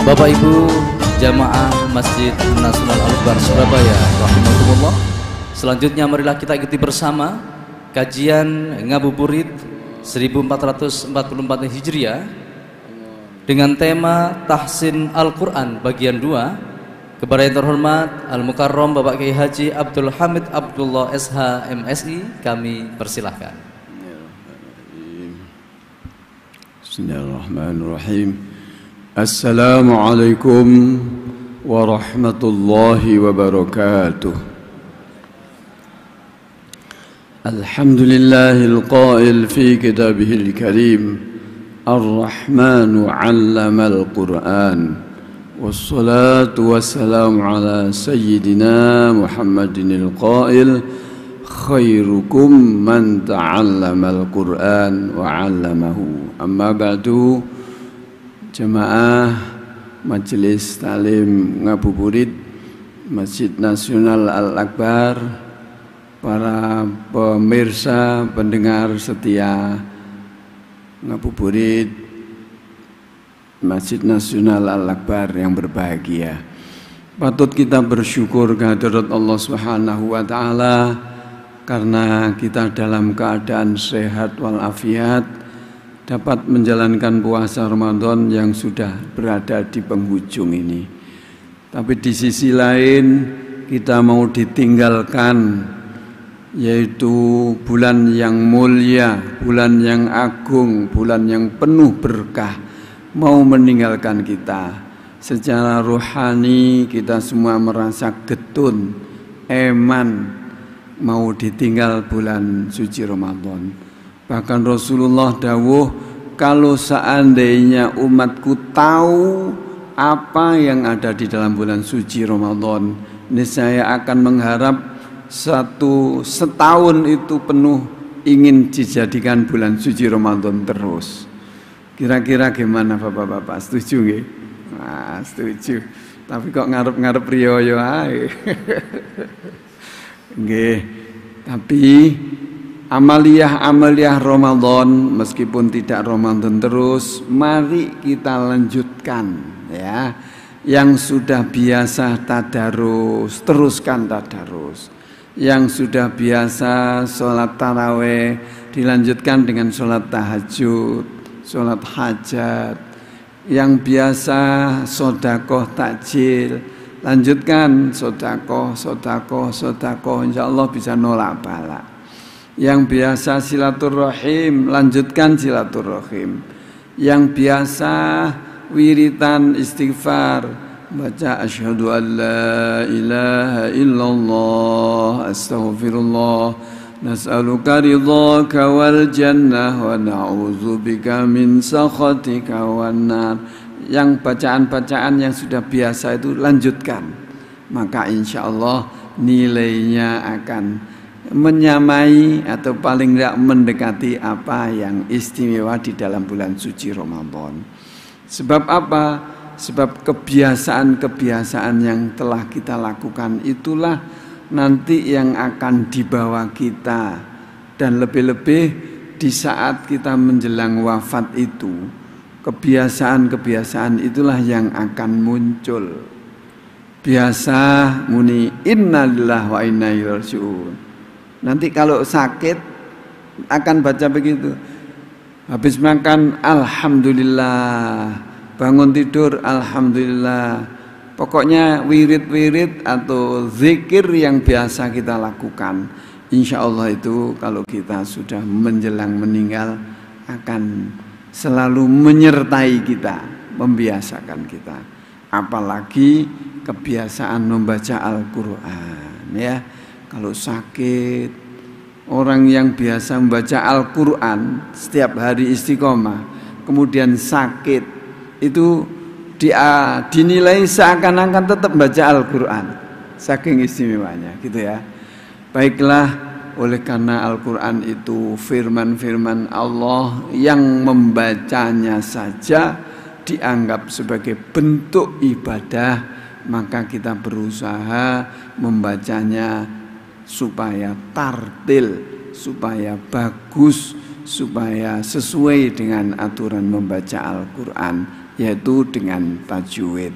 Bapak Ibu jamaah Masjid Nasional Al-Akbar Surabaya rahimakumullah. Selanjutnya marilah kita ikuti bersama kajian ngabuburit 1444 Hijriah dengan tema Tahsin Al-Quran bagian 2 kepada yang terhormat Al-Mukarram Bapak Kiai Haji Abdul Hamid Abdullah SH MSI, kami persilahkan. Bismillahirrahmanirrahim. Assalamualaikum warahmatullahi wabarakatuh. Alhamdulillahil qail fi kitabihil karim Ar-Rahmanu 'allamal Qur'an. Wassalatu wassalamu ala sayyidina Muhammadinil qail khairukum man ta'allamal Qur'an wa 'allamahu. Amma ba'du. Jemaah Majelis Talim Ngabuburit Masjid Nasional Al-Akbar, para pemirsa pendengar setia Ngabuburit Masjid Nasional Al-Akbar yang berbahagia, patut kita bersyukur kehadirat Allah Subhanahu wa Ta'ala karena kita dalam keadaan sehat walafiat dapat menjalankan puasa Ramadan yang sudah berada di penghujung ini. Tapi di sisi lain kita mau ditinggalkan, yaitu bulan yang mulia, bulan yang agung, bulan yang penuh berkah, mau meninggalkan kita. Secara rohani kita semua merasa getun, eman, mau ditinggal bulan suci Ramadan. Bahkan Rasulullah dawuh, kalau seandainya umatku tahu apa yang ada di dalam bulan suci Ramadan, niscaya akan mengharap setahun itu penuh ingin dijadikan bulan suci Ramadan terus. Kira-kira gimana Bapak-bapak? Setuju nggih? Nah, setuju. Tapi kok ngarep-ngarep riyo ae. Nggih. Tapi amaliyah Ramadan, meskipun tidak Ramadan terus, mari kita lanjutkan ya. Yang sudah biasa tadarus, teruskan tadarus. Yang sudah biasa sholat taraweh, dilanjutkan dengan sholat tahajud, sholat hajat. Yang biasa sodakoh takjil, lanjutkan sodakoh, insya Allah bisa nolak bala. Yang biasa silaturahim, lanjutkan silaturahim. Yang biasa wiritan istighfar, baca asyhadu an la ilaha illallah, astaghfirullah, nas'aluka ridhaka wal jannah wa na'udzubika min sakhatika wan nar. Yang bacaan-bacaan yang sudah biasa itu lanjutkan, maka insya Allah nilainya akan menyamai atau paling tidak mendekati apa yang istimewa di dalam bulan suci Ramadan. Sebab apa? Sebab kebiasaan-kebiasaan yang telah kita lakukan itulah nanti yang akan dibawa kita, dan lebih-lebih di saat kita menjelang wafat itu, kebiasaan-kebiasaan itulah yang akan muncul. Biasa muni innalillahi wa inna ilaihi raji'un. Nanti kalau sakit akan baca begitu. Habis makan alhamdulillah, bangun tidur alhamdulillah. Pokoknya wirid-wirid atau zikir yang biasa kita lakukan, insya Allah itu kalau kita sudah menjelang meninggal akan selalu menyertai kita, membiasakan kita. Apalagi kebiasaan membaca Al-Quran ya. Kalau sakit, orang yang biasa membaca Al-Quran setiap hari istiqomah, kemudian sakit, itu dinilai seakan-akan tetap baca Al-Quran, saking istimewanya gitu ya. Baiklah, oleh karena Al-Quran itu firman-firman Allah yang membacanya saja dianggap sebagai bentuk ibadah, maka kita berusaha membacanya supaya tartil, supaya bagus, supaya sesuai dengan aturan membaca Al-Quran yaitu dengan tajwid,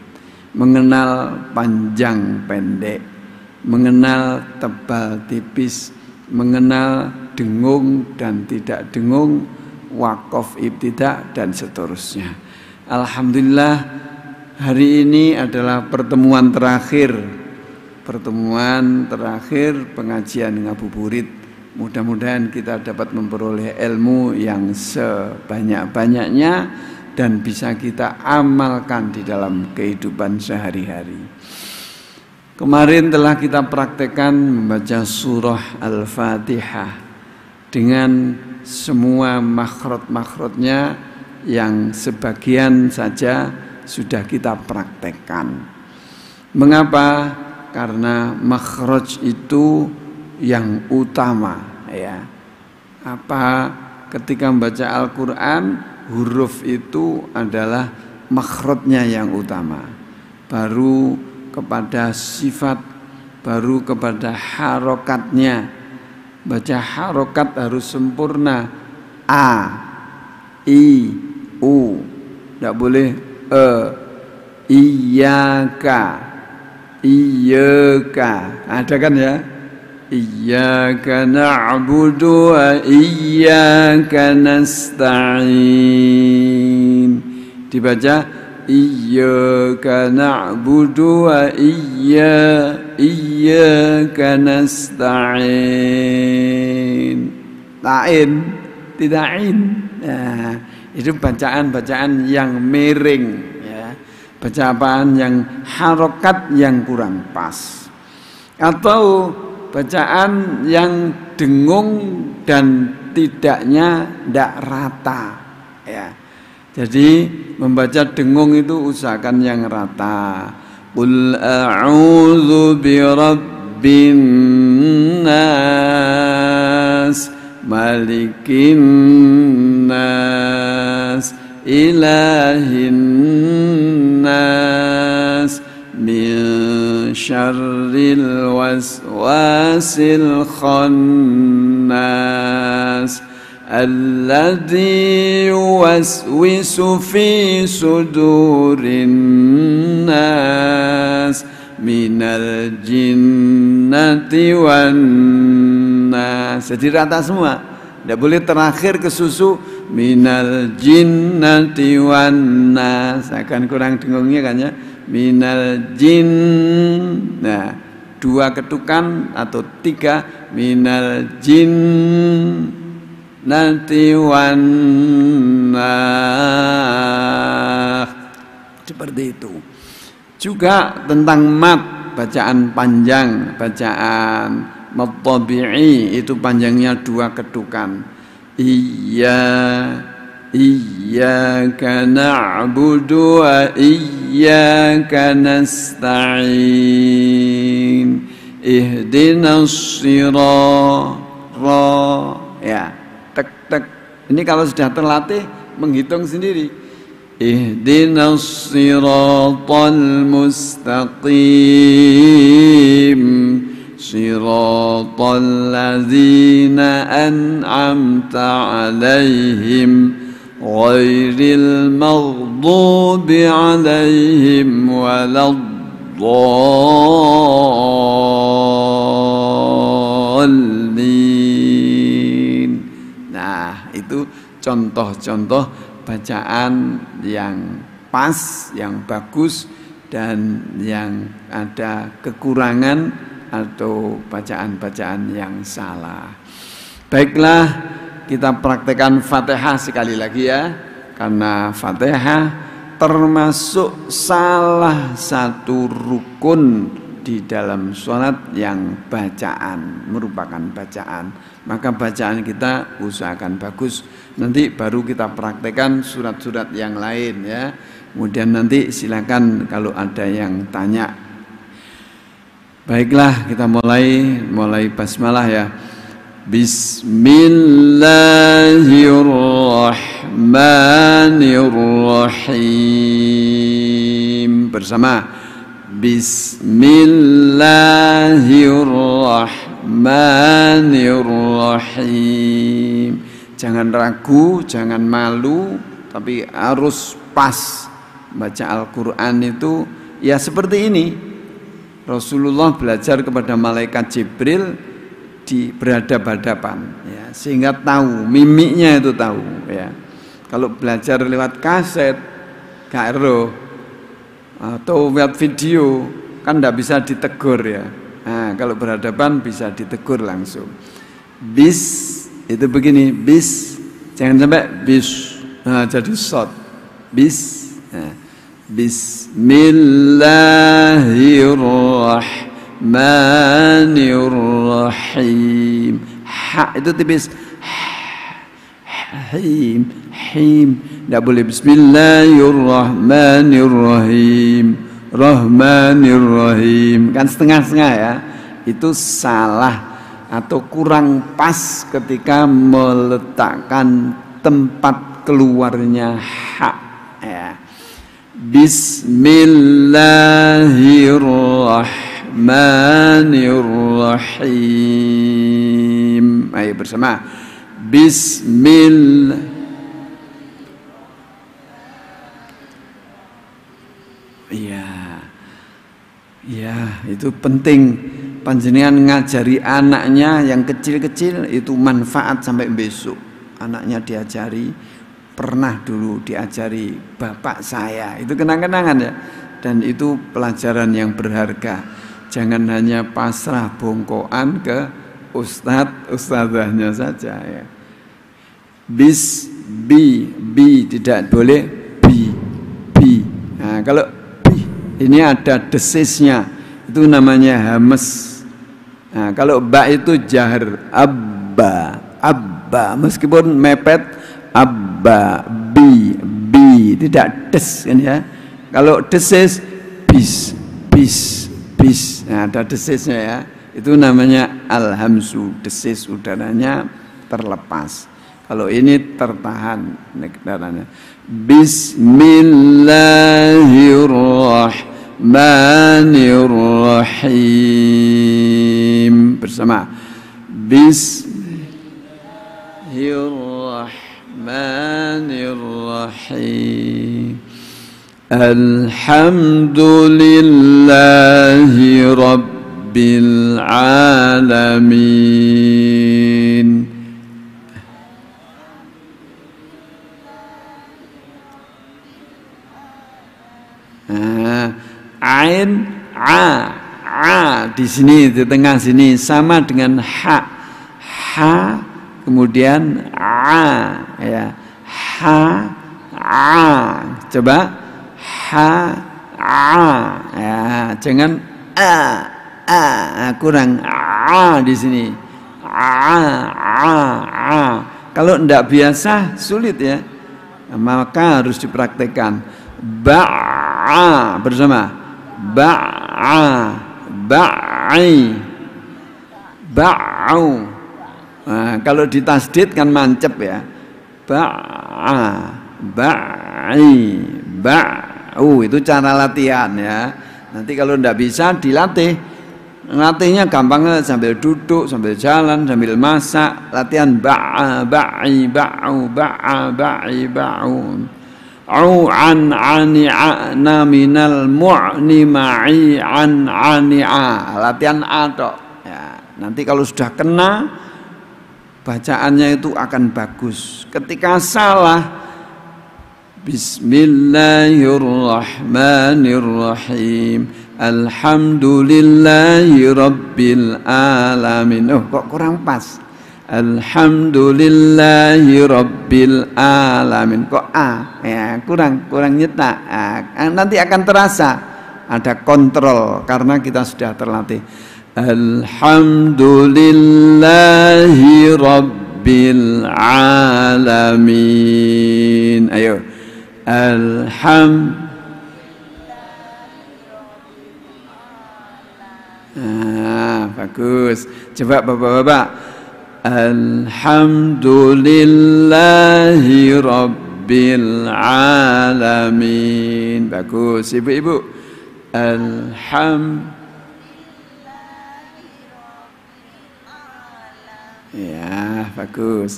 mengenal panjang pendek, mengenal tebal tipis, mengenal dengung dan tidak dengung, waqaf ibtidak dan seterusnya. Alhamdulillah, hari ini adalah pertemuan terakhir pengajian ngabuburit. Mudah-mudahan kita dapat memperoleh ilmu yang sebanyak-banyaknya dan bisa kita amalkan di dalam kehidupan sehari-hari. Kemarin telah kita praktekkan membaca surah Al-Fatihah dengan semua makhraj-makhrajnya yang sebagian saja sudah kita praktekkan. Mengapa? Karena makhraj itu yang utama, ya. Ketika membaca Al-Quran, huruf itu adalah makhrajnya yang utama, baru kepada sifat, baru kepada harokatnya. Baca harokat harus sempurna, a, i, u, tidak boleh iyaka, ada kan ya? Iyyaka na'budu wa iyyaka nasta'in. Dibaca iyyaka na'budu wa iyyaka nasta'in. Ta'in, tidak in. Nah, itu bacaan-bacaan yang miring, ya. Bacaan yang harokat yang kurang pas. Atau bacaan yang dengung dan tidak rata, ya. Jadi membaca dengung itu usahakan yang rata. Qul a'udzu birabbin nas, malikin nas, ilahin nas, min syarril waswasil khannas, alladzi yuwaswisu fi sudurin nas, minal jinnati wan nas. Jadi rata semua, tidak boleh terakhir ke susu minal jinnati wan nas, akan kurang dengungnya kan ya. Minal jin, nah 2 ketukan atau 3, minal jin nanti wan nas, seperti itu. Juga tentang mat, bacaan panjang, bacaan mat tabi'i itu panjangnya 2 ketukan. Iyyaka na'budu wa iyyaka nasta'in, ihdinas sirata, ya, tek. Ini kalau sudah terlatih menghitung sendiri. Ihdinas siratal mustaqim, siratal ladzina an'amta 'alaihim ghairil maghdubi 'alaihim waladdallin. Nah, itu contoh-contoh bacaan yang pas, yang bagus, dan yang ada kekurangan atau bacaan-bacaan yang salah. Baiklah, kita praktekkan Fatihah sekali lagi ya, karena Fatihah termasuk salah satu rukun di dalam sholat yang bacaan, merupakan bacaan. Maka bacaan kita usahakan bagus. Nanti baru kita praktekkan surat-surat yang lain ya. Kemudian nanti silakan kalau ada yang tanya. Baiklah, kita mulai basmalah ya. Bismillahirrahmanirrahim. Bersama. Bismillahirrahmanirrahim. Jangan ragu, jangan malu, tapi harus pas, baca Al-Quran itu ya seperti ini. Rasulullah belajar kepada malaikat Jibril di berhadap-hadapan ya, sehingga tahu mimiknya itu tahu ya. Kalau belajar lewat kaset karo atau lewat video kan tidak bisa ditegur ya. Nah, kalau berhadapan bisa ditegur langsung. Bis itu begini, bis jangan sampai bis, nah, jadi short. Bis, nah, Bismillahirrahmanirrahim. Ha itu tipis. Him, him. Tidak boleh Bismillahirrahmanirrahim. Rahmanirrahim. Kan setengah-setengah ya. Itu salah atau kurang pas ketika meletakkan tempat keluarnya ha ya. Bismillahirrahmanirrahim. Ayo bersama. Bismillah. Ya, itu penting. Panjenengan ngajari anaknya yang kecil-kecil itu manfaat sampai besok. Anaknya diajari, pernah dulu diajari bapak saya. Itu kenang-kenangan ya. Dan itu pelajaran yang berharga. Jangan hanya pasrah bongkoan ke ustadzahnya saja ya. Bi tidak boleh bi. Nah, kalau bi ini ada desisnya, itu namanya hames. Nah, kalau ba itu jahar, abba, meskipun mepet abba, bi, tidak des kan ya. Kalau desis bis. Nah, ada desisnya ya. Itu namanya alhamsu, desis udaranya terlepas. Kalau ini tertahan udaranya. Bismillahirrahmanirrahim. Bersama. Bismillahirrahmanirrahim. Alhamdulillahi Rabbil Alamin. Ain a di sini di tengah sini sama dengan ha kemudian a ya, ha coba ha ya, jangan kurang di sini kalau tidak biasa sulit ya, maka harus dipraktekkan. Bersama ba'u. Nah, kalau ditasdid kan mancep ya. Ba'u itu cara latihan ya. Nanti kalau tidak bisa dilatih. Latihnya gampang sambil duduk, sambil jalan, sambil masak. Latihan ba'u. Au an ani'na minal mu'ni ma'i an ani'a. Latihan a tok ya. Nanti kalau sudah kena bacaannya itu akan bagus. Ketika salah Bismillahirrahmanirrahim. Alhamdulillahi Rabbil Alamin. Oh, kok kurang pas. Alhamdulillahi Rabbil Alamin. Kok a ya, kurang nyetak. Nanti akan terasa ada kontrol karena kita sudah terlatih. Alhamdulillahi Rabbil Alamin. Ayo. Bagus. Coba bapak-bapak. Alhamdulillahi Rabbil Alamin. Bagus ibu-ibu. Ya, bagus.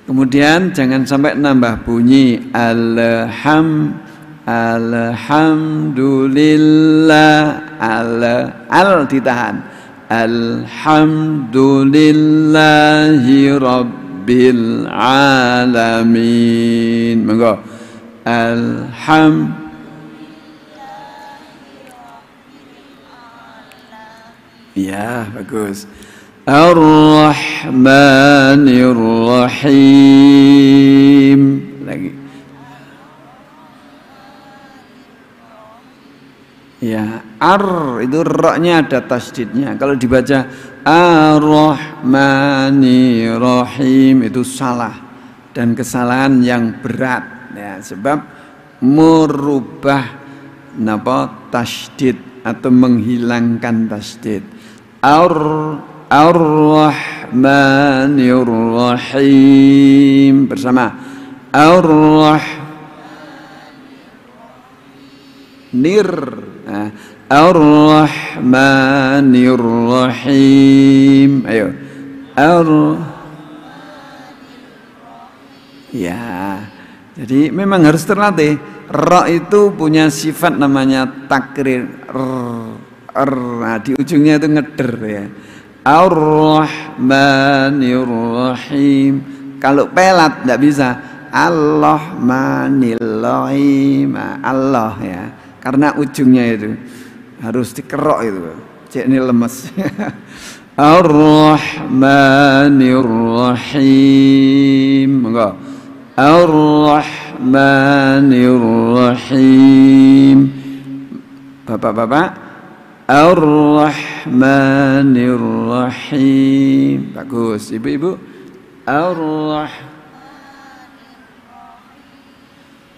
Kemudian jangan sampai nambah bunyi Alhamdulillah. Al ditahan. Alhamdulillahi rabbil alamin. Monggo. Ya, bagus. Ar-Rahmanir Rahim. Lagi. Ya, itu ra-nya ada tasdidnya. Kalau dibaca Ar-Rahmanir Rahim itu salah dan kesalahan yang berat. Ya, sebab merubah tasdid atau menghilangkan tasdid. Ar-Rahmanir Rahim bersama Ar-Rahmanir Rahim. Ayo. Ya. Jadi memang harus terlatih. Ra itu punya sifat namanya takrir. Nah, di ujungnya itu ngeder ya. Ar-Rahmanir Rahim. Kalau pelat tidak bisa. Allah-manil-rahim. Allah ya. Karena ujungnya itu harus dikerok itu. Cek ini lemes. Ar-Rahmanir Rahim. Enggak. Ar-Rahmanir Rahim. Bapak-bapak, Ar-Rahmanir Rahim. Bagus, ibu-ibu.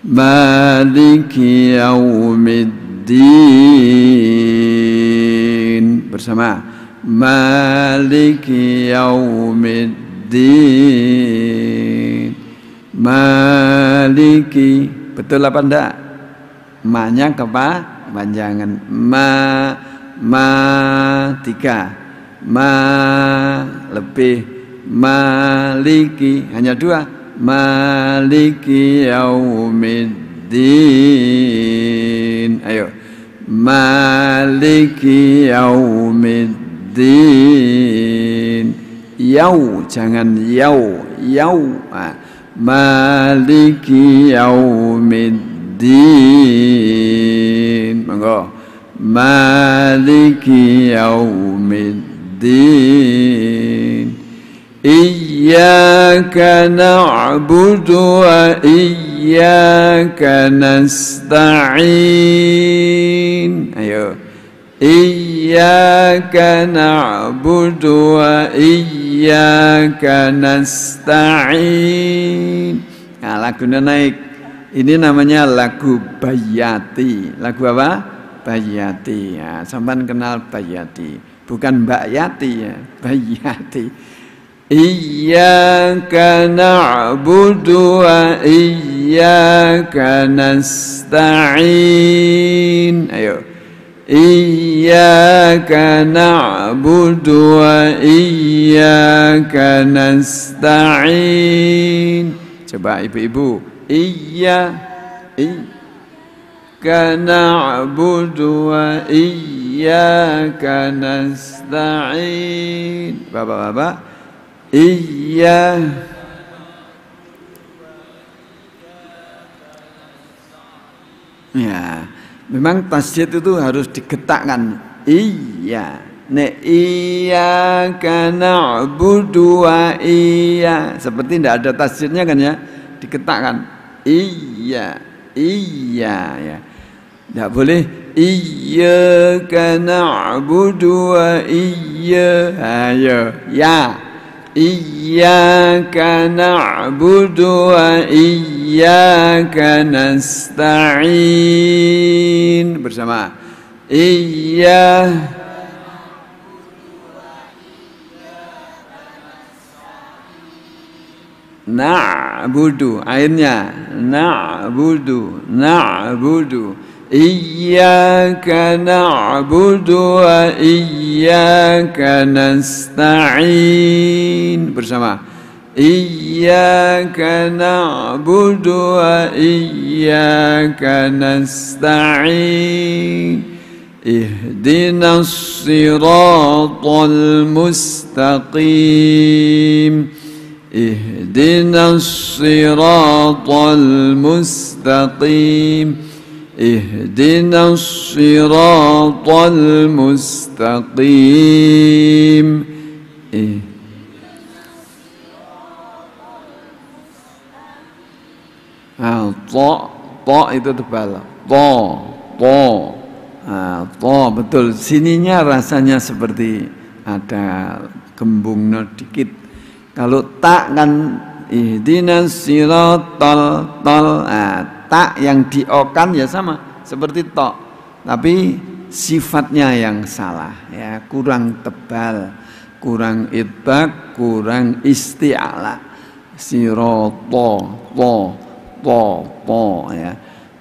Maliki yaumiddin. Bersama. Maliki yaumiddin. Maliki, betul apa enggak? Ma-nya kepanjangan. Tiga. Lebih. Maliki, hanya dua. Maliki yaumiddin. Ayo. Maliki yaumiddin. Yau, jangan yau. Maliki yaumiddin. Monggo. Maliki yaumiddin. Iyyaka na'budu wa iyyaka nasta'in. Ayo. Iyyaka na'budu wa iyyaka nasta'in. Nah, lagunya naik. Ini namanya lagu Bayati. Lagu apa? Bayati. Ya, sampean kenal Bayati. Bukan Mbak Yati ya, Bayati. Iyyaka na'budu wa iyyaka nasta'in. Ayo. Iyyaka na'budu wa iyyaka nasta'in. Coba ibu-ibu. Iyyaka na'budu wa iyyaka nasta'in. Bapak-bapak. Ya, memang tasydid itu harus digetakkan. Iya. Nek iyyaka na'budu wa iya. Seperti tidak ada tasydidnya kan ya. Digetakkan. Iya ya. Tidak boleh iyyaka na'budu wa iya. Ayo, ya. Iyyaka na'budu wa iyyaka nasta'in. Bersama. Na'budu, akhirnya na'budu. Iyyaka na'budu wa iyyaka nasta'in. Bersama. Iyyaka na'budu wa iyyaka nasta'in. Ihdinas siratal mustaqim. Ihdinas siratal mustaqim. Ihdinas siratal mustaqim. To itu tebal. To betul. Sininya rasanya seperti ada gembungnya dikit. Kalau tak kan ihdinas siratal tak yang diokan ya sama seperti to, tapi sifatnya yang salah ya, kurang tebal, kurang idbak, kurang isti'ala. Siratal to ya.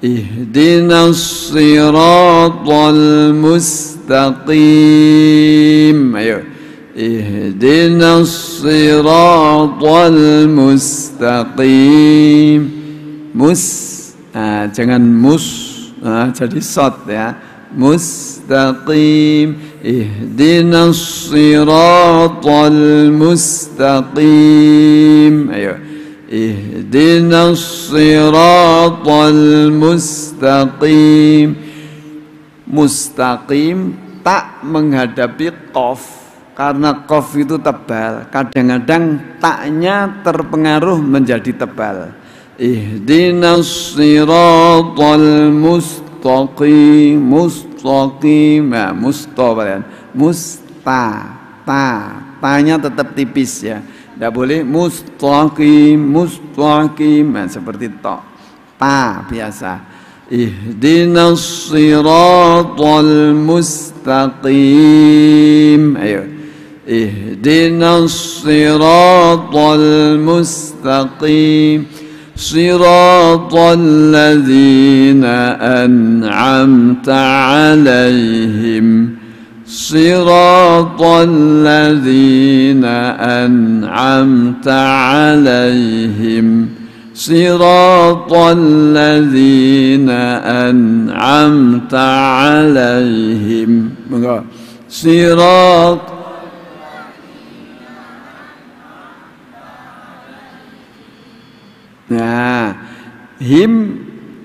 Ihdinas siratal mustaqim. Ayo. Ihdinas siratal mustaqim. Jangan jadi short ya. Mustaqim. Ihdinas siratal mustaqim. Ayo. Ihdinas siratal mustaqim. Mustaqim tak menghadapi qaf, karena qaf itu tebal. Kadang-kadang taknya terpengaruh menjadi tebal. Ihdinas siratal mustaqim. Mustaqim tanya tetap tipis ya. Tidak boleh mustaqim, seperti to. Ta biasa. Ihdinas siratal mustaqim. Ayo. Ihdinas siratal mustaqim. Siratal ladzina an'amta 'alaihim. Siratal ladzina an'amta 'alaihim. Siratal ladzina an'amta 'alaihim. Monggo. Nah, him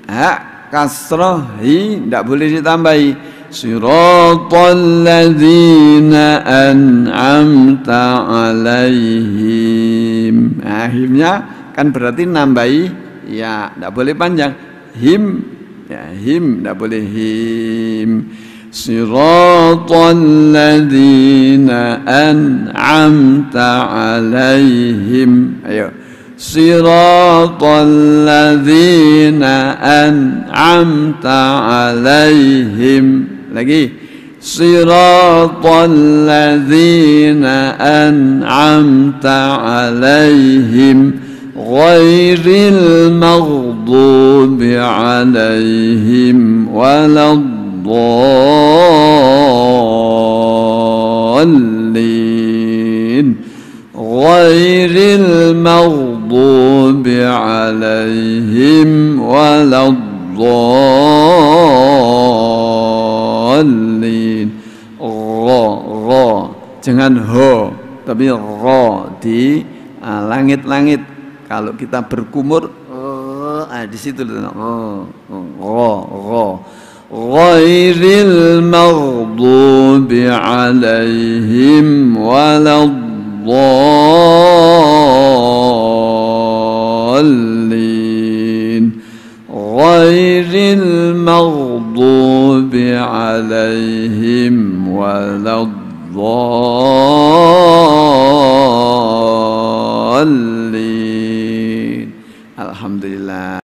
hak kasrah hi tidak boleh ditambahi. Siratal ladzina an'amta 'alaihim. Nah, himnya kan berarti nambahi ya, tidak boleh panjang. Him ya, him tidak boleh him. Siratal ladzina an'amta 'alaihim. Ayo. Siratal ladzina an'amta 'alaihim. Lagi. Siratal ladzina an'amta 'alaihim ghairil maghdubi 'alaihim waladdallin. Ghairil maghdubi 'alaihim waladdallin. Jangan ho, tapi ro di langit-langit. Kalau kita berkumur di situ ghairil maghdubi 'alaihim waladdallin. Ghairil maghdubi 'alaihim waladdallin. Alhamdulillah.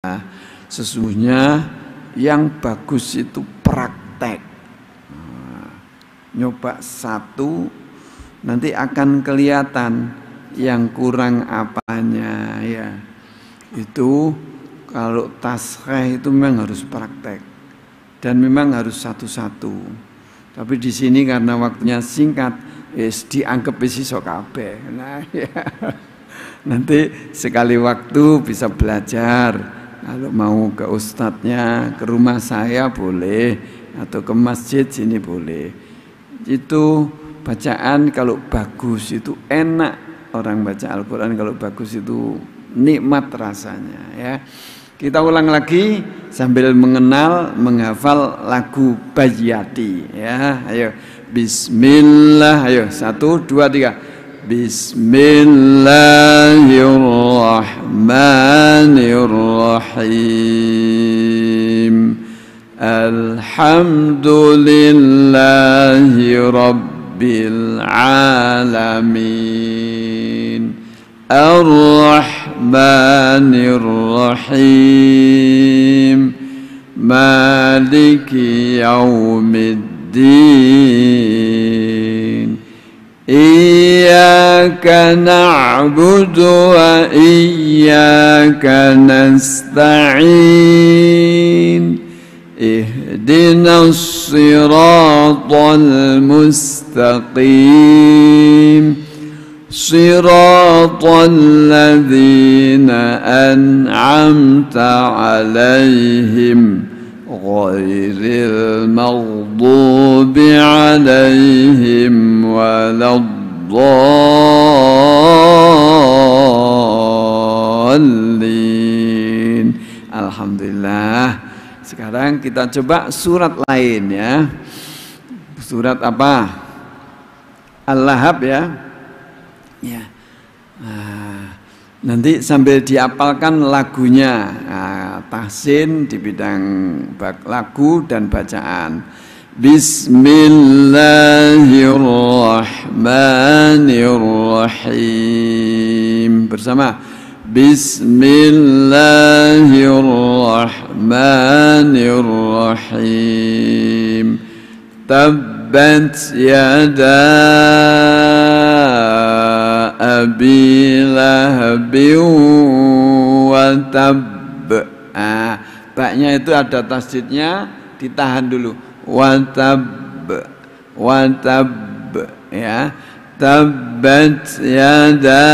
Sesungguhnya yang bagus itu praktek. Nyoba satu, nanti akan kelihatan yang kurang apanya ya. Itu kalau tasghih itu memang harus praktek dan memang harus satu-satu. Tapi di sini karena waktunya singkat, dianggap iso kabeh. Nah ya. Nanti sekali waktu bisa belajar. Kalau mau ke ustadznya, ke rumah saya boleh, atau ke masjid sini boleh. Itu bacaan kalau bagus itu enak. Orang baca Al-Quran kalau bagus itu nikmat rasanya ya. Kita ulang lagi sambil mengenal, menghafal lagu Bayyati ya. Ayo, Bismillah, ayo 1, 2, 3. Bismillahirrahmanirrahim. Alhamdulillahi Rabbil alamin. Ar-Rahmanir-Rahim. Maliki yaumiddin. Iyyaka na'budu wa iyyaka nasta'in. Ihdinas siratal mustaqim. Siratal ladzina an'amta 'alaihim ghairil maghdubi 'alaihim waladdallin. Alhamdulillah. Sekarang kita coba surat lain ya. Surat apa? Al-Lahab ya. Ya. Nanti sambil diapalkan lagunya. Tahsin di bidang lagu dan bacaan. Bismillahirrahmanirrahim. Bersama. Bismillahirrahmanirrahim. Tabbat yada Abi Lahabin wa tabb. Baknya itu ada tasdidnya, ditahan dulu. Wa tabb ya. Tabbat yada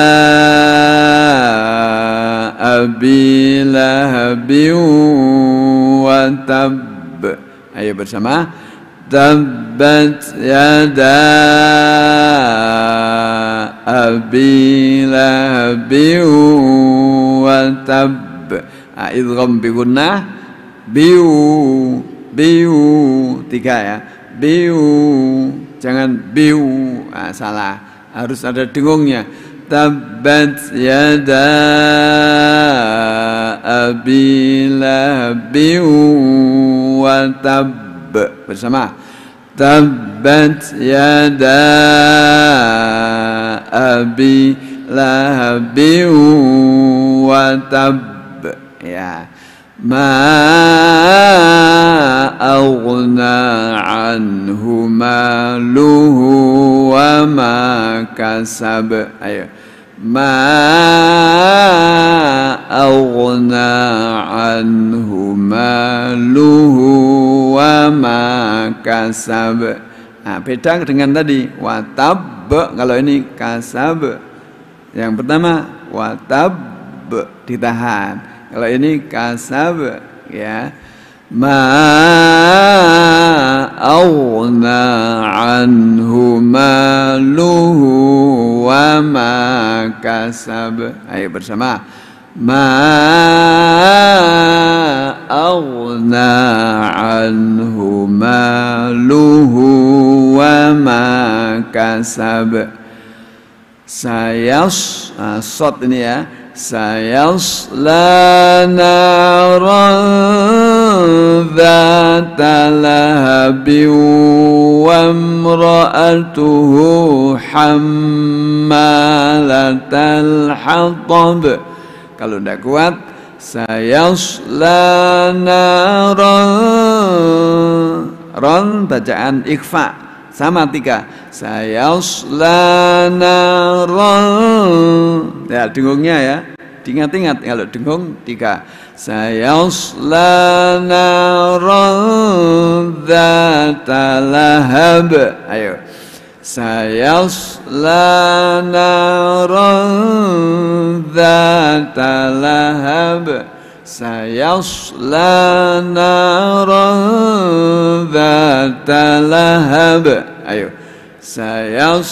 Abi Lahabin wa tabb. Ayo bersama. Tabbat yada Abi Lahabin wa tabb. Idgham bi gunnah. Biu 3 ya. Biu, jangan biu. Salah. Harus ada dengungnya. Tabbat yada Abi Lahabin wa tabb. Bersama. Tabbat yada Abi Lahabin wa tabb. Ya. Ma aghna anhu maluhu wa ma kasab. Ayo. Ma aghna anhu maluhu wa ma kasab. Beda dengan tadi watab. Kalau ini kasab. Yang pertama watab ditahan. Kalau ini kasab ya. Ma aghna anhu maluhu wa ma kasab. Ayo bersama. Ma aghna anhu maluhu wa ma kasab. Sot ini ya. Sayasla naran dhata lahabin wa imra'atuhu hammalatal hatab. Kalau tidak kuat, sayasla naran. Ron bacaan ikhfa sama 3. Sayasla naran. Ya, dengungnya ya. Diingat-ingat kalau dengung 3. Sayasla naran dzata lahab. Ayo. sayasla naran dzata lahab, sayasla naran dzata lahab. Ayo, sayasla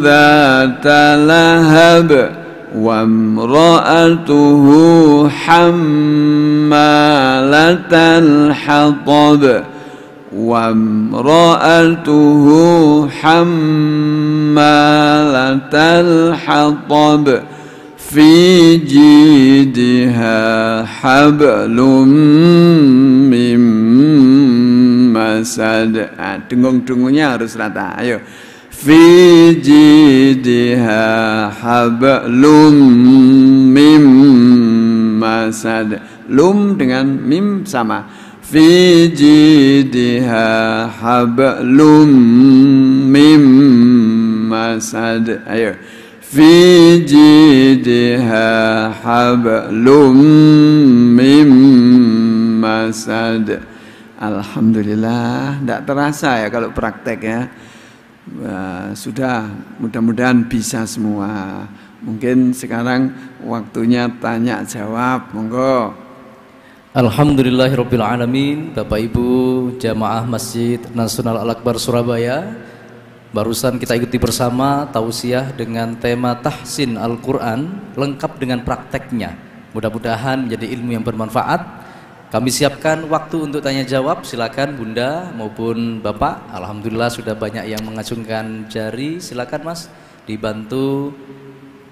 dzata lahab wa imra'atuhu hammalatal hatab, wa imra'atuhu hammalatal hatab fi jidha hablum mim masad. Dengung-dengungnya harus rata. Ayo. Fi jidha hablum mim masad. Lum dengan mim sama. Fi jidha hablum mim masad. Ayo. Fi jidha hablum mim masad. Alhamdulillah, tidak terasa ya kalau praktek ya. Sudah, mudah-mudahan bisa semua. Mungkin sekarang waktunya tanya jawab, monggo. Alhamdulillahirabbil alamin. Bapak Ibu jamaah Masjid Nasional Al-Akbar Surabaya, barusan kita ikuti bersama tausiah dengan tema tahsin Al-Quran lengkap dengan prakteknya. Mudah-mudahan menjadi ilmu yang bermanfaat. Kami siapkan waktu untuk tanya jawab. Silakan Bunda maupun Bapak. Alhamdulillah sudah banyak yang mengacungkan jari. Silakan Mas, dibantu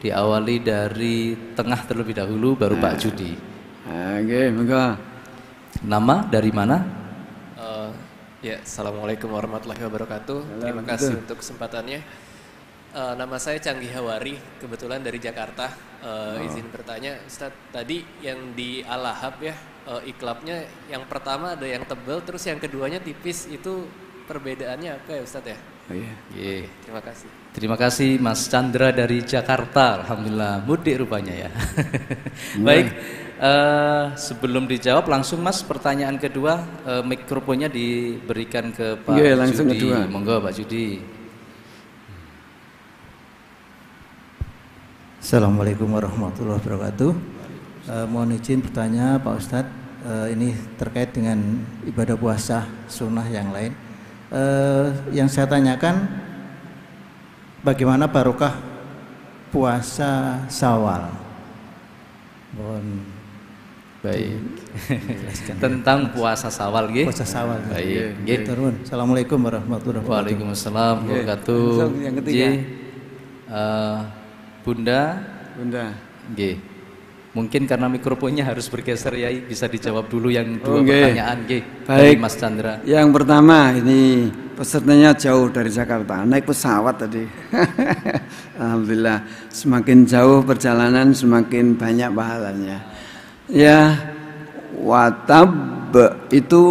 diawali dari tengah terlebih dahulu, baru Pak Judi. Oke, monggo. Nama dari mana? Ya, assalamualaikum warahmatullahi wabarakatuh. Terima kasih untuk kesempatannya. Nama saya Canggih Hawari, kebetulan dari Jakarta. Izin bertanya, Ustadz, tadi yang di Al-Lahab ya, iklapnya yang pertama ada yang tebal, terus yang keduanya tipis, itu perbedaannya apa ya Ustadz ya? Oh iya. Yeah. Terima kasih. Terima kasih Mas Chandra dari Jakarta. Alhamdulillah, mudik rupanya ya. Baik, sebelum dijawab langsung Mas, pertanyaan kedua, mikrofonnya diberikan ke Pak langsung Judi. kedua. Monggo Pak Judi. Assalamualaikum warahmatullahi wabarakatuh. Mohon izin bertanya Pak Ustadz, ini terkait dengan ibadah puasa sunnah yang lain. Yang saya tanyakan, bagaimana barokah puasa Syawal? Mohon. Baik. Tentang puasa Syawal nggih. Puasa Syawal. Baik. Nggih. Assalamualaikum warahmatullahi wabarakatuh. Waalaikumsalam warahmatullahi wabarakatuh. Yang ketiga. Bunda. Nggih. Mungkin karena mikrofonnya harus bergeser ya, bisa dijawab dulu yang dua pertanyaan nggih. Baik, Mas Chandra. Yang pertama, ini pesertanya jauh dari Jakarta, naik pesawat tadi. Alhamdulillah, semakin jauh perjalanan semakin banyak pahalanya. Ya, watab itu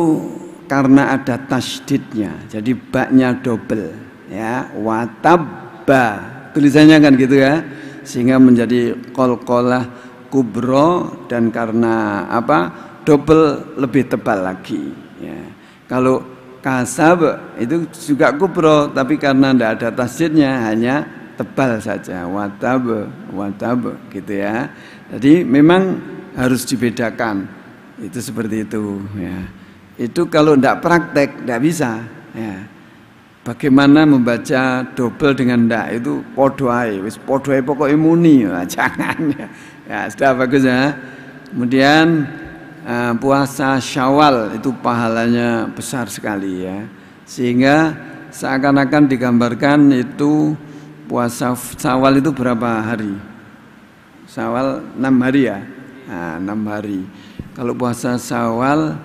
karena ada tasdidnya, jadi baknya double. Ya, watabba tulisannya kan gitu ya, sehingga menjadi qalqalah kubro, dan karena apa, double lebih tebal lagi ya. Kalau kasab itu juga kubro, tapi karena tidak ada tasdidnya hanya tebal saja, watab gitu ya. Jadi memang harus dibedakan, itu seperti itu ya. Itu kalau tidak praktek tidak bisa ya. Bagaimana membaca double dengan ndak, itu podoai, wis podoai pokoknya muni ya, jangan ya. Ya, sudah bagus ya. Kemudian puasa Syawal itu pahalanya besar sekali ya. Sehingga seakan-akan digambarkan itu puasa Syawal itu berapa hari? Syawal 6 hari ya. Nah, 6 hari. Kalau puasa Syawal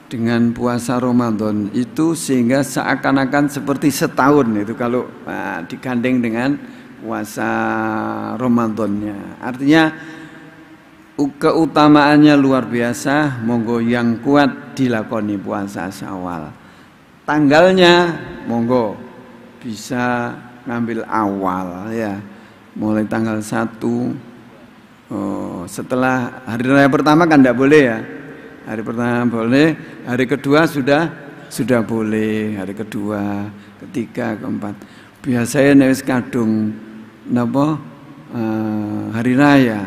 dengan puasa Ramadan itu sehingga seakan-akan seperti setahun itu kalau digandeng dengan puasa Ramadannya. Artinya keutamaannya luar biasa, monggo yang kuat dilakoni puasa Syawal. Tanggalnya monggo bisa ngambil awal ya, mulai tanggal 1 setelah hari raya pertama kan tidak boleh ya. Hari pertama boleh, hari kedua sudah sudah boleh, hari kedua, ketiga, keempat. Biasanya nek wis kadung napa hari raya,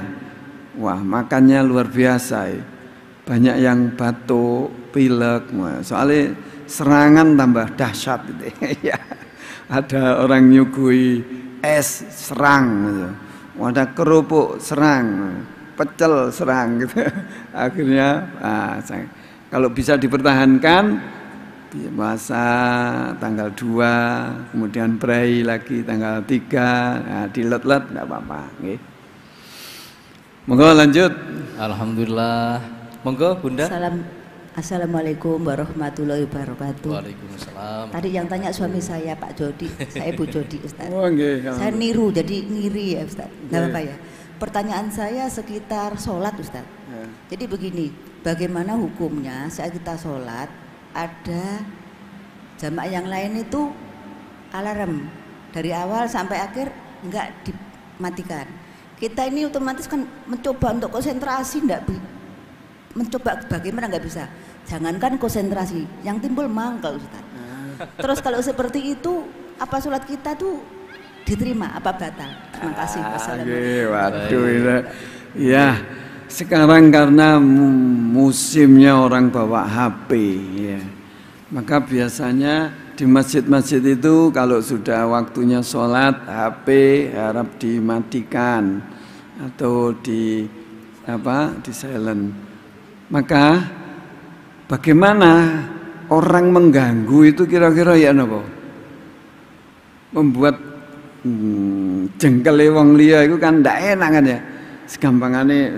wah makannya luar biasa. Banyak yang batuk, pilek, soalnya serangan tambah dahsyat gitu. Ya. Ada orang nyugui es serang gitu. Ada kerupuk serang, pecel serang gitu. Akhirnya kalau bisa dipertahankan puasa tanggal 2, kemudian pray lagi tanggal 3, dilet-let enggak apa-apa nggih. Monggo lanjut. Alhamdulillah. Monggo Bunda. Assalamualaikum warahmatullahi wabarakatuh. Waalaikumsalam. Tadi yang tanya suami saya Pak Jody, saya Bu Jody Ustaz. Oh, okay. Saya niru jadi ngiri ya Ustaz. Enggak apa-apa ya. Pertanyaan saya sekitar sholat Ustaz. Yeah. Jadi begini, bagaimana hukumnya saat kita sholat ada jamaah yang lain itu alarm dari awal sampai akhir enggak dimatikan. Kita ini otomatis kan mencoba untuk konsentrasi mencoba bagaimana nggak bisa. Jangankan konsentrasi, yang timbul mangkel Ustaz. Terus kalau seperti itu, apa sholat kita tuh diterima, apa batal? Terima kasih. Waduh, ya sekarang karena musimnya orang bawa HP, ya, maka biasanya di masjid-masjid itu kalau sudah waktunya sholat, HP harap dimatikan atau di silent. Maka bagaimana orang mengganggu itu kira-kira ya napa? Membuat jengkel wong liya itu kan ndak enak kan ya. Segampangane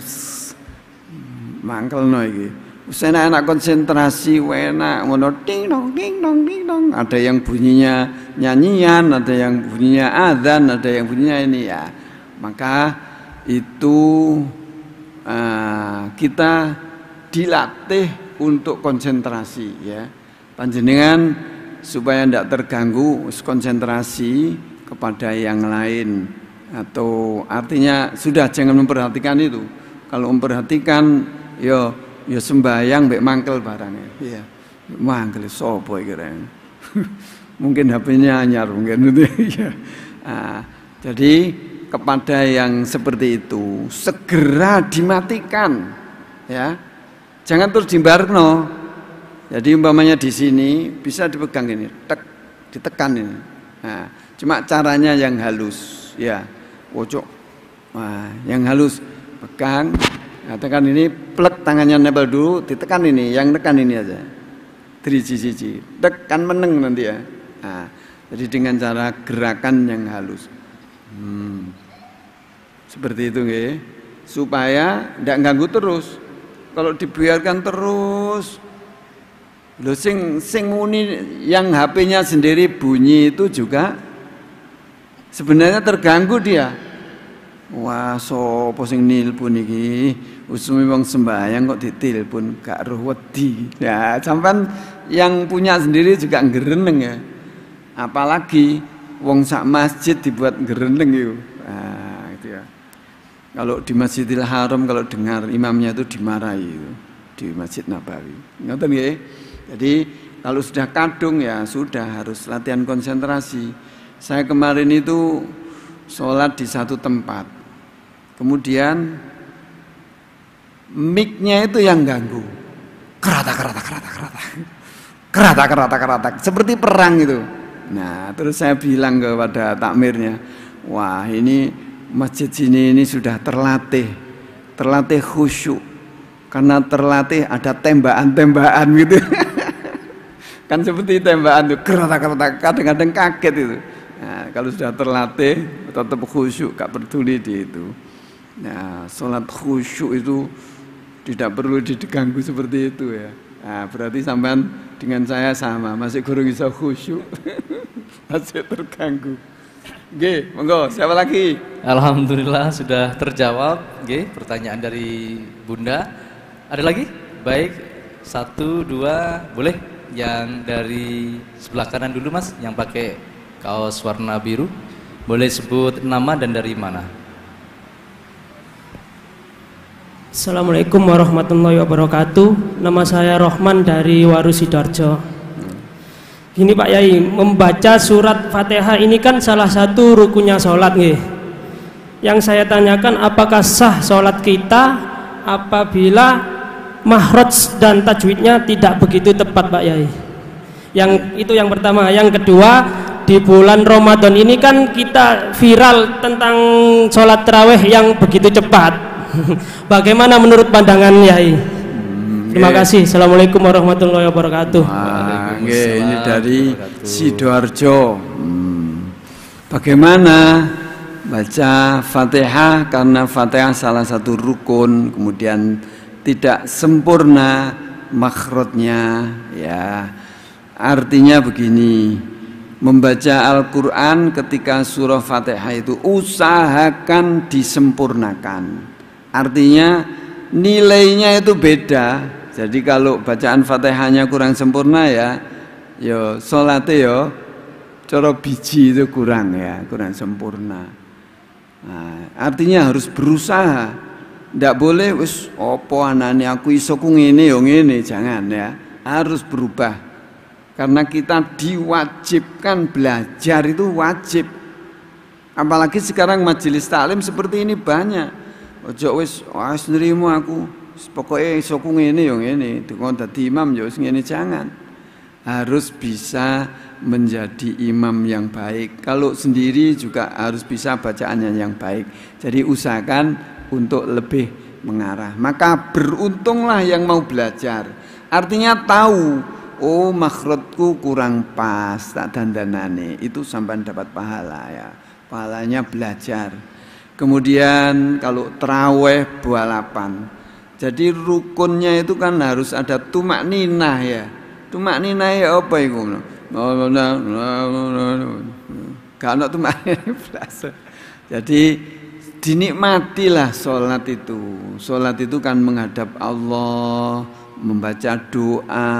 mangkelno iki. Wis enak konsentrasi, enak ngono ding dong ding dong ding dong. Ada yang bunyinya nyanyian, ada yang bunyinya azan, ada yang bunyinya ini ya. Maka itu kita dilatih untuk konsentrasi ya. Panjenengan supaya tidak terganggu konsentrasi kepada yang lain, atau artinya sudah jangan memperhatikan itu. Kalau memperhatikan yo sembayang mbek mangkel barangnya. Iya. Mangkel sopo kira. Mungkin HP-nya anyar mungkin itu ya. Jadi kepada yang seperti itu segera dimatikan ya. Jangan terus dimbarno. Jadi umpamanya di sini bisa dipegang ini, ditekan ini. Nah, cuma caranya yang halus, ya, pojok. Nah, yang halus pegang, nah, tekan ini, plek tangannya nempel dulu, ditekan ini, yang tekan ini aja. Driji-jiji, tekan meneng nanti ya. Nah, jadi dengan cara gerakan yang halus. Seperti itu nggih, supaya tidak ganggu terus. Kalau dibiarkan terus, lo sing muni yang HP-nya sendiri bunyi itu juga sebenarnya terganggu dia. Wah, sopo sing nilpun iki, usumi wong sembahyang kok ditelepon gak roh wedi. Ya, sampean yang punya sendiri juga ngereneng ya. Apalagi wong sak masjid dibuat ngereneng itu. Nah, itu ya. Kalau di Masjidil Haram kalau dengar imamnya itu dimarahi itu, di Masjid Nabawi. Ngoten nggih. Jadi kalau sudah kadung ya sudah harus latihan konsentrasi. Saya kemarin itu sholat di satu tempat. Kemudian mic-nya itu yang ganggu. Kerata. Seperti perang itu. Nah, terus saya bilang kepada takmirnya, wah ini masjid sini ini sudah terlatih khusyuk, karena terlatih ada tembakan gitu. Kan seperti tembakan itu, kerata, kadang-kadang kaget itu. Nah, kalau sudah terlatih tetap khusyuk, gak peduli di itu. Nah, sholat khusyuk itu tidak perlu diganggu seperti itu ya. Nah, berarti sampean dengan saya sama, masih kurang bisa khusyuk, masih terganggu. Oke, monggo, siapa lagi? Alhamdulillah sudah terjawab. Oke, pertanyaan dari Bunda. Ada lagi? Baik, 1, 2, boleh. Yang dari sebelah kanan dulu Mas, yang pakai kaos warna biru. Boleh sebut nama dan dari mana? Assalamualaikum warahmatullahi wabarakatuh. Nama saya Rohman dari Waru Sidoarjo. Gini Pak Yai, membaca surat Fatihah ini kan salah satu rukunnya sholat nih. Yang saya tanyakan, apakah sah sholat kita apabila makhraj dan tajwidnya tidak begitu tepat Pak Yai? Yang itu yang pertama. Yang kedua, di bulan Ramadan ini kan kita viral tentang sholat tarawih yang begitu cepat. Bagaimana menurut pandangan Yai? Terima kasih. Assalamualaikum warahmatullahi wabarakatuh. Ini dari Sidoarjo. Bagaimana baca Fatihah, karena Fatihah salah satu rukun, kemudian tidak sempurna makhrajnya, ya. Artinya begini, membaca Al-Quran ketika surah Fatihah itu usahakan disempurnakan. Artinya nilainya itu beda. Jadi kalau bacaan Fatihahnya kurang sempurna ya, yo salate yo cara biji itu kurang ya, kurang sempurna. Nah, artinya harus berusaha. Ndak boleh wis opo anane aku iso ku ngene yo ngene, jangan ya. Harus berubah. Karena kita diwajibkan belajar, itu wajib. Apalagi sekarang majelis taklim seperti ini banyak. Ojo wis nrimo aku pokoknya iso ku ngene yo ngene, dikon dadi imam yo wis ngene, jangan. Harus bisa menjadi imam yang baik. Kalau sendiri juga harus bisa bacaannya yang baik. Jadi usahakan untuk lebih mengarah. Maka beruntunglah yang mau belajar. Artinya tahu, oh makhrajku kurang pas, tak dandanane. Itu sampai dapat pahala ya. Pahalanya belajar. Kemudian kalau tarawih balapan. Jadi rukunnya itu kan harus ada tumak ninah ya. Tumak ninah ya apa itu? Gak ada tumak ninah. Jadi dinikmatilah sholat itu. Sholat itu kan menghadap Allah, membaca doa.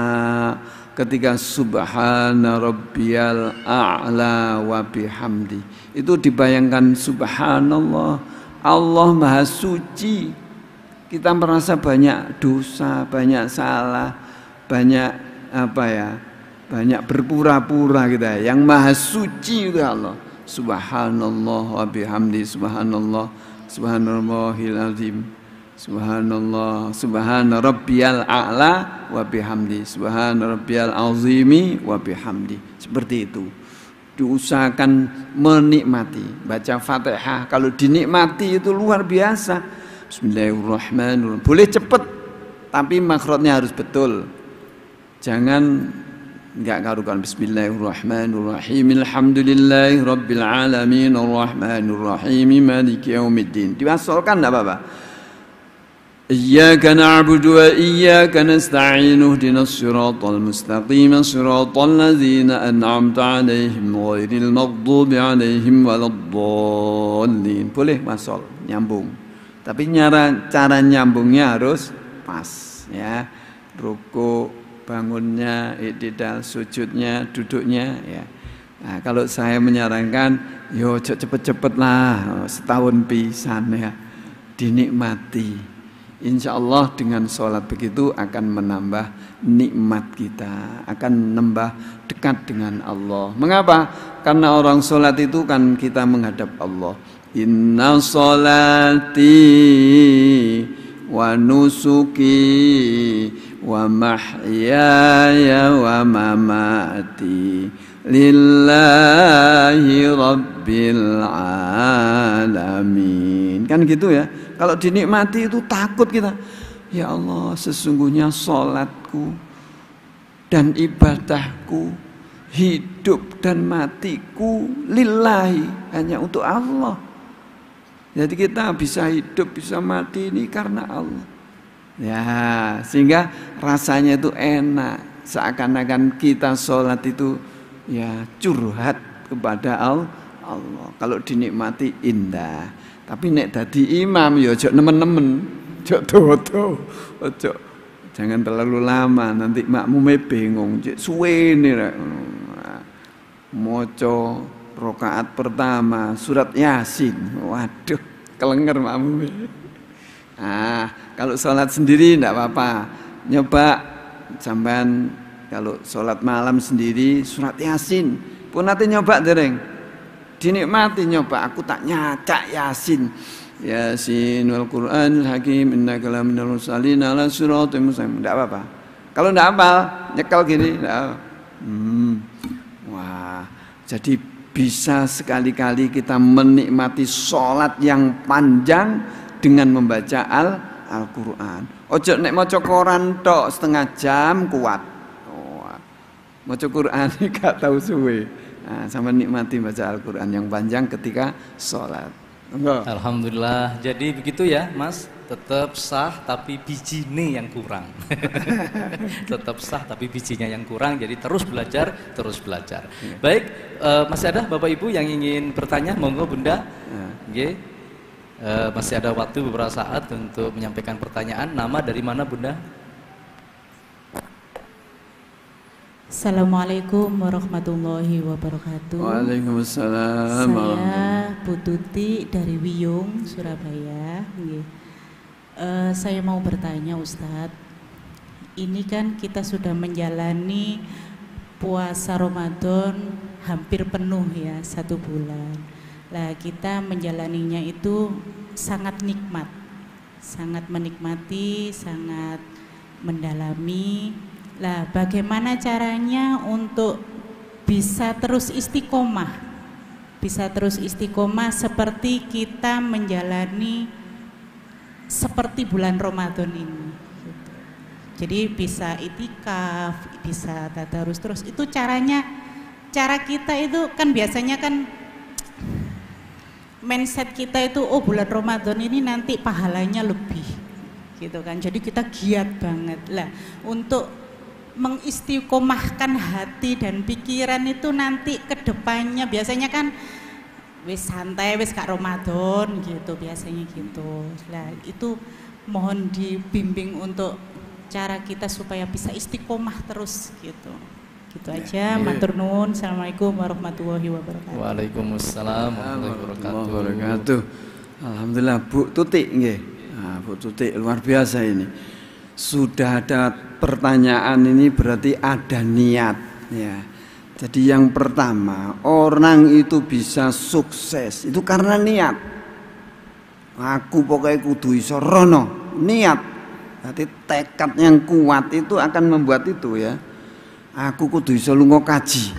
Ketika subhana rabbiyal a'la wa bihamdi, itu dibayangkan subhanallah, Allah maha suci. Kita merasa banyak dosa, banyak salah, banyak apa ya, banyak berpura-pura kita. Yang maha suci itu Allah. Subhanallah wa bihamdi, subhanallah, subhanallahil azim, subhanallah, subhana rabbiyal a'la wa bihamdi, subhana rabbiyal azimi wa bihamdi. Seperti itu. Diusahakan menikmati. Baca Fatihah kalau dinikmati itu luar biasa. Bismillahirrahmanirrahim. Boleh cepat, tapi makhrajnya harus betul. Jangan enggak karukan. Bismillahirrahmanirrahim. Alhamdulillahi rabbil alamin arrahmanirrahim maliki yaumiddin. Diwasalkan enggak apa-apa. Iyyaka na'budu wa iyyaka nasta'in ihdinas siratal mustaqim siratal ladzina an'amta 'alaihim ghairil maghdubi 'alaihim waladdallin. Boleh masal, nyambung. Tapi cara nyambungnya harus pas ya. Ruku, bangunnya, i'tidal, sujudnya, duduknya ya. Nah, kalau saya menyarankan yo cepet-cepet lah, setahun pisan ya. Dinikmati. Insya Allah dengan sholat begitu akan menambah nikmat kita, akan menambah dekat dengan Allah. Mengapa? Karena orang sholat itu kan kita menghadap Allah. Inna sholati wa nusuki wa mahyaya wa mamati lillahi rabbil alamin. Kan gitu ya. Kalau dinikmati itu takut kita. Ya Allah, sesungguhnya sholatku dan ibadahku, hidup dan matiku lillahi, hanya untuk Allah. Jadi kita bisa hidup, bisa mati ini karena Allah. Ya, sehingga rasanya itu enak. Seakan-akan kita sholat itu ya curhat kepada Allah. Kalau dinikmati indah. Tapi nek dadi imam ya ojo nemen-nemen, ojo dodo, ojo jangan terlalu lama nanti makmume bingung, cek suwene rek. Maca rakaat pertama surat Yasin. Waduh, kelenger makmume. Kalau sholat sendiri enggak apa-apa. Nyoba sampean kalau sholat malam sendiri surat Yasin. Pun nanti nyoba dereng, dinikmati nyoba. Aku tak nyacak Yasin. Yasin wal Qur'anil Hakim innaka laminal mursalin ala siratal mustaqim. Enggak apa-apa. Kalau enggak hafal, nyekel gini, enggak. Wah, jadi bisa sekali-kali kita menikmati sholat yang panjang dengan membaca Al-Quran. Ojo nek maca koran tok setengah jam kuat. Maca Quran gak tahu suwe. Nah, sama nikmati baca Al-Quran yang panjang ketika sholat. Enggak. Alhamdulillah. Jadi begitu ya, Mas. Tetap sah tapi bijinya yang kurang. Tetap sah tapi bijinya yang kurang. Jadi terus belajar, terus belajar. Baik, masih ada Bapak Ibu yang ingin bertanya? Monggo Bunda. Oke. Masih ada waktu beberapa saat untuk menyampaikan pertanyaan. Nama dari mana Bunda? Assalamualaikum warahmatullahi wabarakatuh. Waalaikumsalam. Saya Bu Tuti dari Wiyung, Surabaya. Saya mau bertanya Ustadz, ini kan kita sudah menjalani puasa Ramadan hampir penuh ya, 1 bulan. Lah kita menjalaninya itu sangat nikmat, sangat menikmati, sangat mendalami. Lah bagaimana caranya untuk bisa terus istiqomah? Bisa terus istiqomah seperti kita menjalani seperti bulan Ramadan ini. Jadi bisa itikaf, bisa tadarus terus. Itu caranya, cara kita itu kan biasanya kan mindset kita itu, oh bulan Ramadan ini nanti pahalanya lebih gitu kan. Jadi kita giat banget. Lah untuk mengistiqomahkan hati dan pikiran itu nanti ke depannya biasanya kan wis santai, wis kak Ramadan gitu biasanya gitu. Lah itu mohon dibimbing untuk cara kita supaya bisa istiqomah terus gitu. Gitu aja. Matur nuwun. Assalamualaikum warahmatullahi wabarakatuh. Waalaikumsalam warahmatullahi wabarakatuh. Alhamdulillah Bu Tuti nggih. Nah, Bu Tuti luar biasa ini. Sudah ada pertanyaan ini berarti ada niat ya. Jadi yang pertama, orang itu bisa sukses itu karena niat. Aku pokoknya kudu iso rono, niat. Berarti tekad yang kuat itu akan membuat itu ya. Aku kudu iso lunga kaji.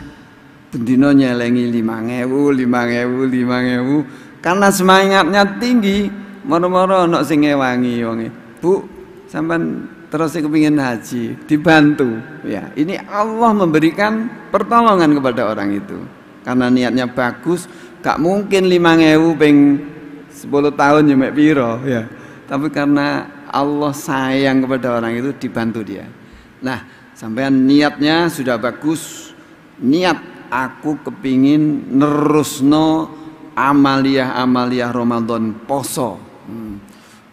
Bendino nyelengi 5.000 karena semangatnya tinggi, moro-moro ana sing ngewangi wonge. Bu, sampean terus kepingin haji, dibantu ya. Ini Allah memberikan pertolongan kepada orang itu karena niatnya bagus. Gak mungkin 5.000 ping 10 tahun nyemek piro ya, tapi karena Allah sayang kepada orang itu dibantu dia. Nah sampean niatnya sudah bagus, niat aku kepingin nerusno amaliyah Ramadan poso.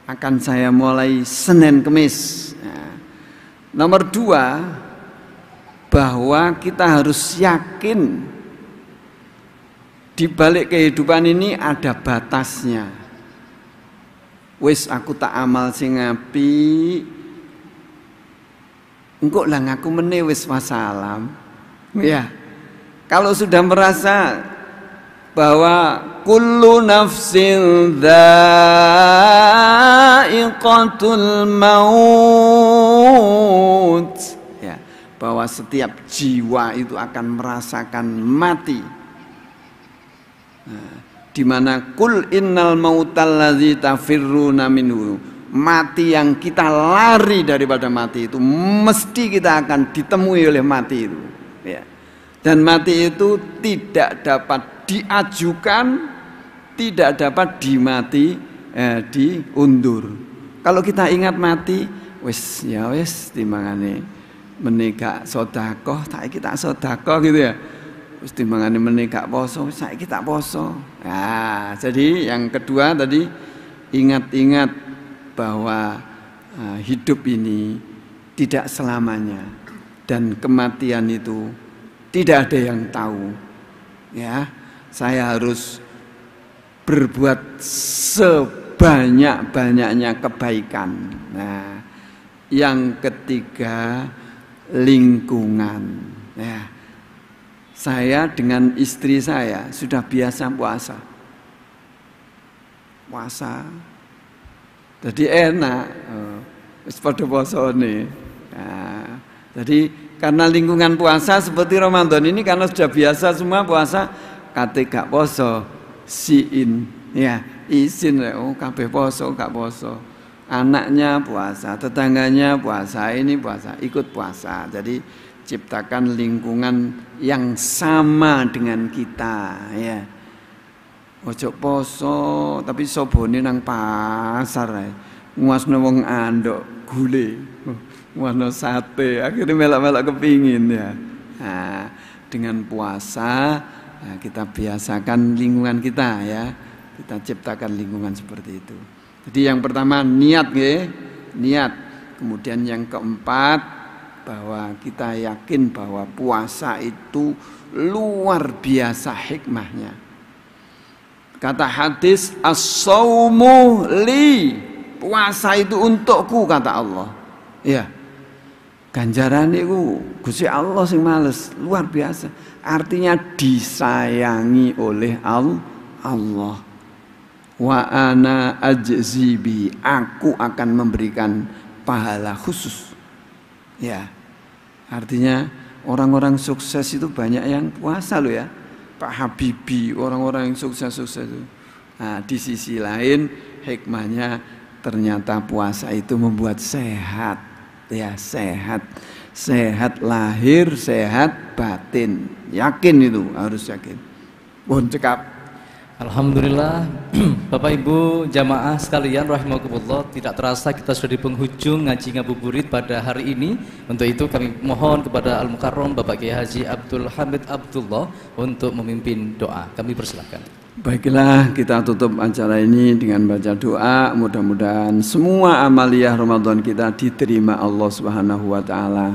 Akan saya mulai Senin Kemis. Nah, nomor 2, bahwa kita harus yakin di balik kehidupan ini ada batasnya. Wis aku tak amal sing apik, engko lah ngaku meneh wis wassalam. Ya. Kalau sudah merasa bahwa kullu nafsin dha'iqatul maut ya, bahwa setiap jiwa itu akan merasakan mati. Nah, di mana kul innal mautal ladzi tafirruna minhu, mati yang kita lari daripada mati itu mesti kita akan ditemui oleh mati itu ya. Dan mati itu tidak dapat diajukan, tidak dapat diundur. Kalau kita ingat mati, wis ya wis timbangane menikah sedekah, saiki tak sedekah gitu ya. Wis timbangane menikah poso, saiki tak poso. Nah, jadi yang kedua tadi ingat-ingat bahwa hidup ini tidak selamanya dan kematian itu tidak ada yang tahu. Ya, saya harus berbuat sebanyak-banyaknya kebaikan. Nah, yang ketiga, lingkungan. Ya. Saya dengan istri saya sudah biasa puasa. Jadi enak. Wis padha posone. Nah, jadi karena lingkungan puasa seperti Ramadan ini karena sudah biasa semua puasa, kate gak poso, siin, ya, izin, oh kabeh poso, gak poso. Anaknya puasa, tetangganya puasa, ini puasa, ikut puasa. Jadi ciptakan lingkungan yang sama dengan kita, ya. Ojo poso tapi sobone nang pasar ae. Nguasno wong andok gule. Nguasno sate, akhirnya melak-melak kepingin ya. Nah, dengan puasa kita biasakan lingkungan kita ya. Kita ciptakan lingkungan seperti itu. Jadi yang pertama niat ya, niat. Kemudian yang keempat bahwa kita yakin bahwa puasa itu luar biasa hikmahnya. Kata hadis as-saumu li, puasa itu untukku kata Allah. Ya. Ganjaran itu Gusti Allah sing males, luar biasa. Artinya disayangi oleh Allah. Wa ana ajzibi, aku akan memberikan pahala khusus. Ya. Artinya orang-orang sukses itu banyak yang puasa loh ya. Pak Habibie, orang-orang yang sukses-sukses itu. Nah, di sisi lain hikmahnya ternyata puasa itu membuat sehat, ya sehat, sehat lahir, sehat batin. Yakin itu, harus yakin. Pun cekap. Alhamdulillah, Bapak Ibu jamaah sekalian rahimakumullah, tidak terasa kita sudah di penghujung ngaji ngabuburit pada hari ini. Untuk itu kami mohon kepada Al-Mukarram Bapak Kiai Haji Abdul Hamid Abdullah untuk memimpin doa. Kami persilakan. Baiklah, kita tutup acara ini dengan baca doa. Mudah-mudahan semua amaliyah Ramadan kita diterima Allah Subhanahu wa taala.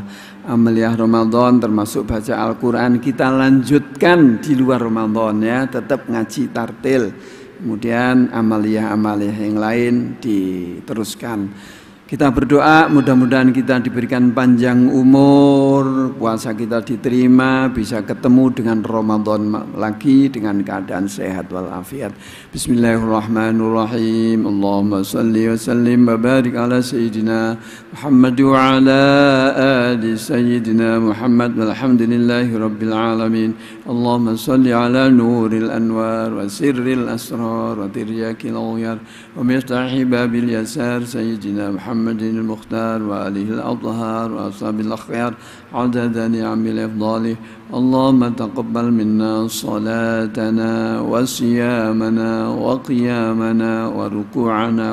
Amaliyah Ramadan termasuk baca Al-Qur'an kita lanjutkan di luar Ramadan ya, tetap ngaji tartil. Kemudian amaliyah-amaliyah yang lain diteruskan. Kita berdoa mudah-mudahan kita diberikan panjang umur, puasa kita diterima, bisa ketemu dengan Ramadan lagi dengan keadaan sehat walafiat. Bismillahirrahmanirrahim. Allahumma salli wa sallim wa barik ala sayyidina Muhammad wa ala ali sayyidina Muhammad walhamdulillahi rabbil alamin. Allahumma salli ala nuril anwar wa sirril asrar wa tiryakil awiyar wa miftahi babil yasar sayyidina Muhammad المختار وآله الأطهار وأصحاب الأخيار عدد نعم الإفضال. اللهم تقبل منا صلاتنا وصيامنا وقيامنا وركوعنا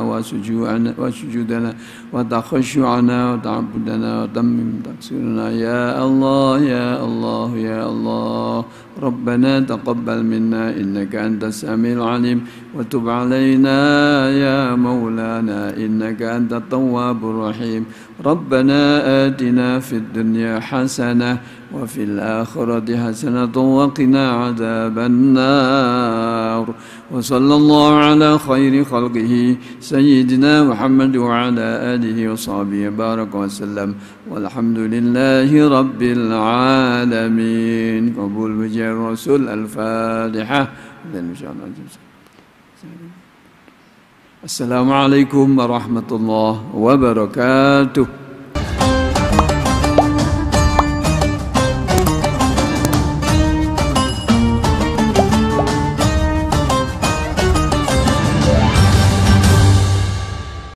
وسجودنا وتخشعنا وتعبدنا وتمم تقصيرنا يا الله يا الله يا الله. ربنا تقبل منا إنك أنت السميع العليم وتب علينا يا مولانا إنك أنت التواب الرحيم. ربنا آتنا في الدنيا حسنة وفي الآخرة حسنة وقنا عذاب النار. وصلى الله على خير خلقه سيدنا محمد وعلى آله وصحبه بارك وسلم والحمد لله رب العالمين. قبول وجه الرسول. الفاتحة. السلام عليكم ورحمة الله وبركاته.